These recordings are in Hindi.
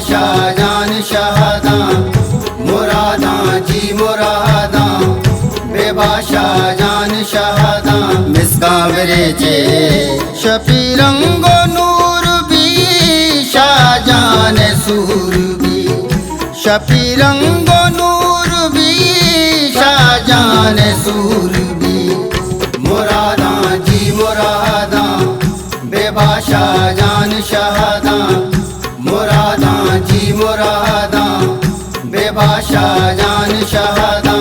शाहजान शहादा मुरादा जी मुरादा शाहजान शहादा मिसकावरे चे शफीरंगो नूर भी शाहजान सूर भी शफीरंगो नूर भी शाहजान सूर भी मुरादा जी मुरादा बेबा शाहजान शहादा मुरादा जी मुरादा बेबा शाहजान शहादा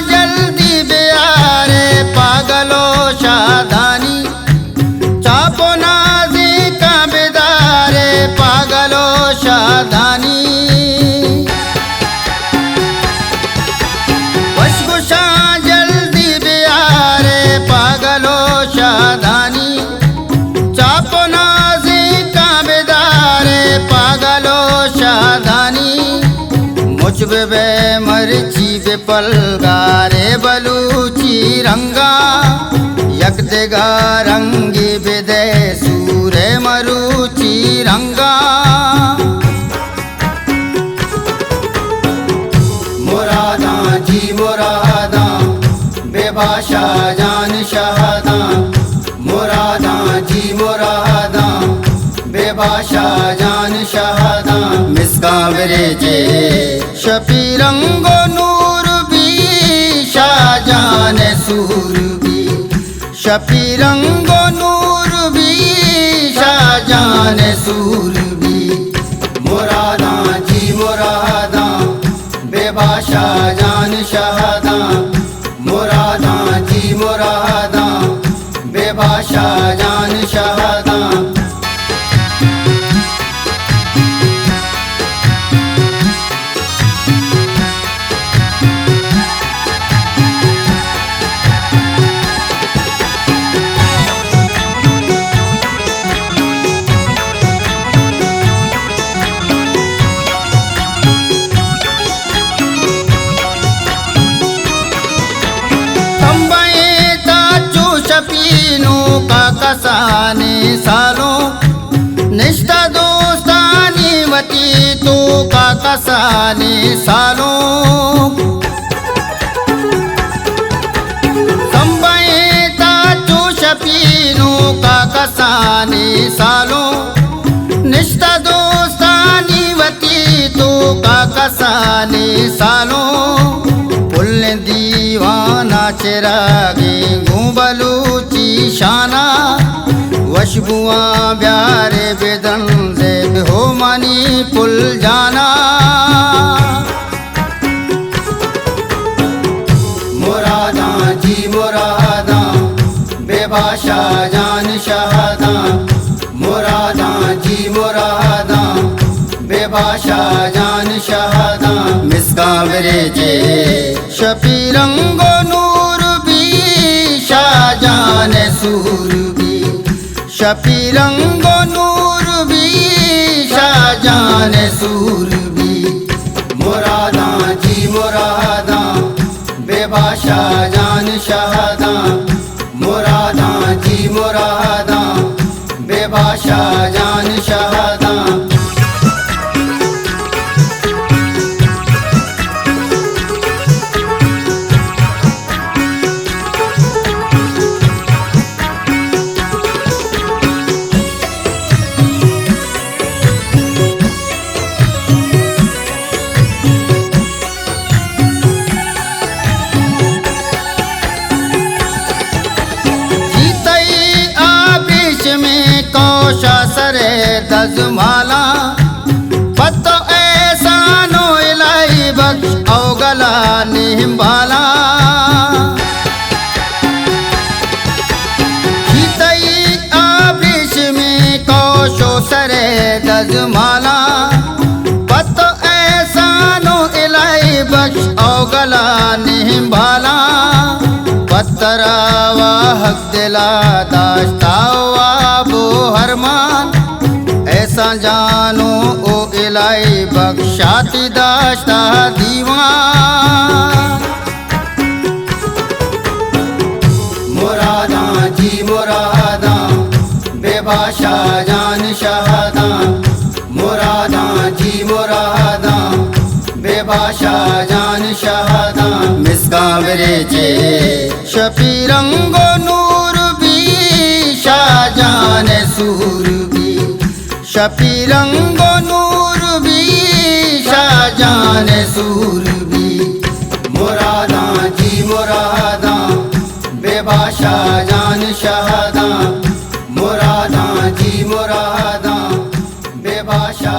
जल्दी बेयारे पागलो शादानी चापो नाजी का बेदारे पागलो शादानी वशगुशा जल्दी बेयारे पागलो शादानी चापो नाजी का बेदारे पागलो शादानी मुझबे बे मर्ची बे पलगारे बलूची रंगा यक देगा रंगी बेदे सूरे मरुची रंगा मुरादा जी मुरादा बेबा शाहजान शहादा मुरादा जी मुरादा बेबा शाहजान शहादा मिसकावरे जे शफीरंगो नूर भी शाहजान सूर भी शफीरंगो नूर भी शाहजान सूर भी मुरादा जी मुरादा बेबा शाहजान शहादा मुरादा जी मुरादा बेबा शाहजान शहादा का कसाने सालों निष्ठा दोस्तानी वती तो का कसाने सालों संबयता जो शफीनों का कसाने सालों निष्ठा दोस्तानी वती तो का कसाने सालों पुल दीवाना चिरागे गुबलूची शाना वशबुआ ब्यारे बेदन से हो मनी पुल जाना मुरादा जी मुरादा बेबा शाहजान शहादा मुरादा जी मुरादा बेबा शाहजान शहादा मिसकावरे जे शफीरंगो नूर भी शाहजान सूर भी शफीरंगो नूर भी शाहजान सूर भी मुरादा जी मुरादा बेबा शाहजान शहादा मुरादा जी मुरादा बेबा शाहजान शहादा सरे दजमाला पत्तो ऐसा नो इलाई बख्श औगला निम्बाला जीतई आबिश में कौशो सरे दजमाला पत्तो ऐसा नो इलाई बख्श औगला निम्बाला बख्तरावा हक दिला दाश्तावा बो हरमान ऐसा जानो ओ इलाई बख्शाती दाश्ता दीवान मुरादा जी मुरादा बेबाशा जान शहादा मुरादा जी मुरादा बेबाशा जान शहादा मिसकावरे चे शफीरंगो नूर भी शाहजान सूर भी शफीरंगो नूर भी शाहजान सूर भी मुरादा जी मुरादा बेबाशा जान शहादा मुरादा जी मुरादा बेबाशा